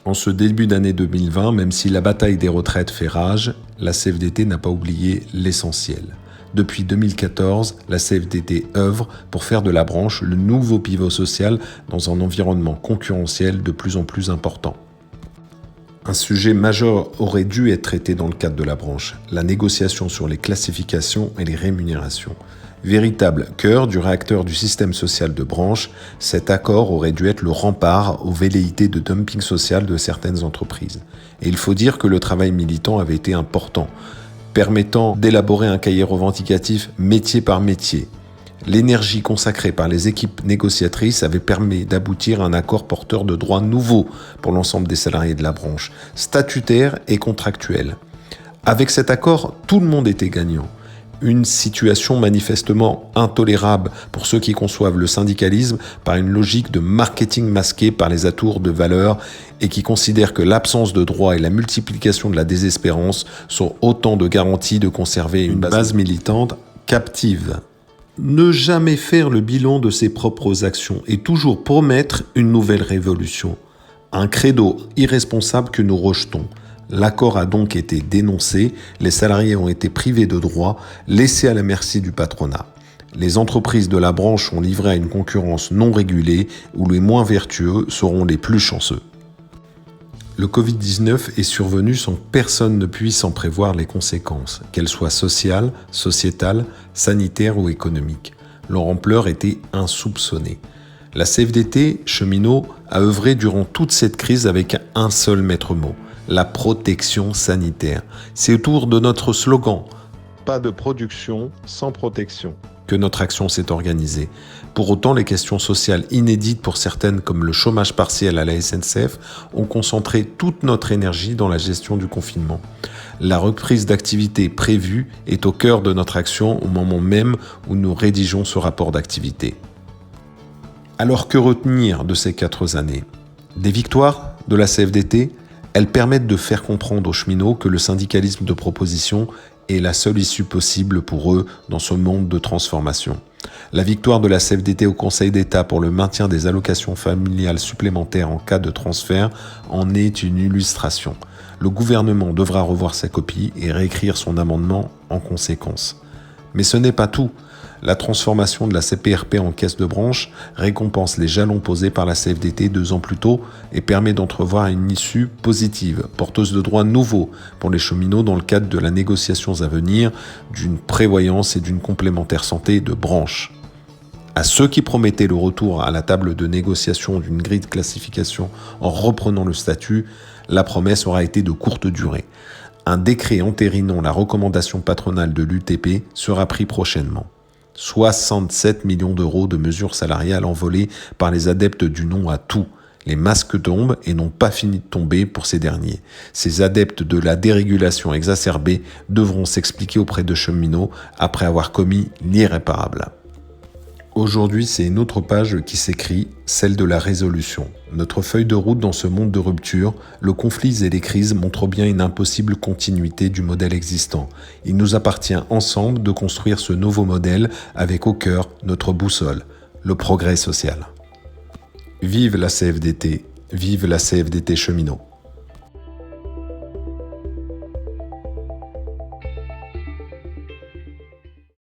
En ce début d'année 2020, même si la bataille des retraites fait rage, la CFDT n'a pas oublié l'essentiel. Depuis 2014, la CFDT œuvre pour faire de la branche le nouveau pivot social dans un environnement concurrentiel de plus en plus important. Un sujet majeur aurait dû être traité dans le cadre de la branche, la négociation sur les classifications et les rémunérations. Véritable cœur du réacteur du système social de branche, cet accord aurait dû être le rempart aux velléités de dumping social de certaines entreprises. Et il faut dire que le travail militant avait été important, permettant d'élaborer un cahier revendicatif métier par métier. L'énergie consacrée par les équipes négociatrices avait permis d'aboutir à un accord porteur de droits nouveaux pour l'ensemble des salariés de la branche, statutaires et contractuels. Avec cet accord, tout le monde était gagnant. Une situation manifestement intolérable pour ceux qui conçoivent le syndicalisme par une logique de marketing masqué par les atours de valeur et qui considèrent que l'absence de droits et la multiplication de la désespérance sont autant de garanties de conserver une base militante captive. Ne jamais faire le bilan de ses propres actions et toujours promettre une nouvelle révolution. Un credo irresponsable que nous rejetons. L'accord a donc été dénoncé, les salariés ont été privés de droits, laissés à la merci du patronat. Les entreprises de la branche sont livrées à une concurrence non régulée où les moins vertueux seront les plus chanceux. Le Covid-19 est survenu sans que personne ne puisse en prévoir les conséquences, qu'elles soient sociales, sociétales, sanitaires ou économiques. Leur ampleur était insoupçonnée. La CFDT, cheminot, a œuvré durant toute cette crise avec un seul maître mot, la protection sanitaire. C'est autour de notre slogan « Pas de production sans protection » que notre action s'est organisée. Pour autant, les questions sociales inédites pour certaines comme le chômage partiel à la SNCF ont concentré toute notre énergie dans la gestion du confinement. La reprise d'activité prévue est au cœur de notre action au moment même où nous rédigeons ce rapport d'activité. Alors que retenir de ces 4 années ? Des victoires de la CFDT ? Elles permettent de faire comprendre aux cheminots que le syndicalisme de proposition est la seule issue possible pour eux dans ce monde de transformation. La victoire de la CFDT au Conseil d'État pour le maintien des allocations familiales supplémentaires en cas de transfert en est une illustration. Le gouvernement devra revoir sa copie et réécrire son amendement en conséquence. Mais ce n'est pas tout. La transformation de la CPRP en caisse de branche récompense les jalons posés par la CFDT 2 ans plus tôt et permet d'entrevoir une issue positive, porteuse de droits nouveaux pour les cheminots dans le cadre de la négociation à venir d'une prévoyance et d'une complémentaire santé de branche. À ceux qui promettaient le retour à la table de négociation d'une grille de classification en reprenant le statut, la promesse aura été de courte durée. Un décret entérinant la recommandation patronale de l'UTP sera pris prochainement. 67 millions d'euros de mesures salariales envolées par les adeptes du non à tout. Les masques tombent et n'ont pas fini de tomber pour ces derniers. Ces adeptes de la dérégulation exacerbée devront s'expliquer auprès de cheminots après avoir commis l'irréparable. Aujourd'hui, c'est une autre page qui s'écrit, celle de la résolution. Notre feuille de route dans ce monde de rupture, le conflit et les crises montrent bien une impossible continuité du modèle existant. Il nous appartient ensemble de construire ce nouveau modèle avec au cœur notre boussole, le progrès social. Vive la CFDT, vive la CFDT cheminot.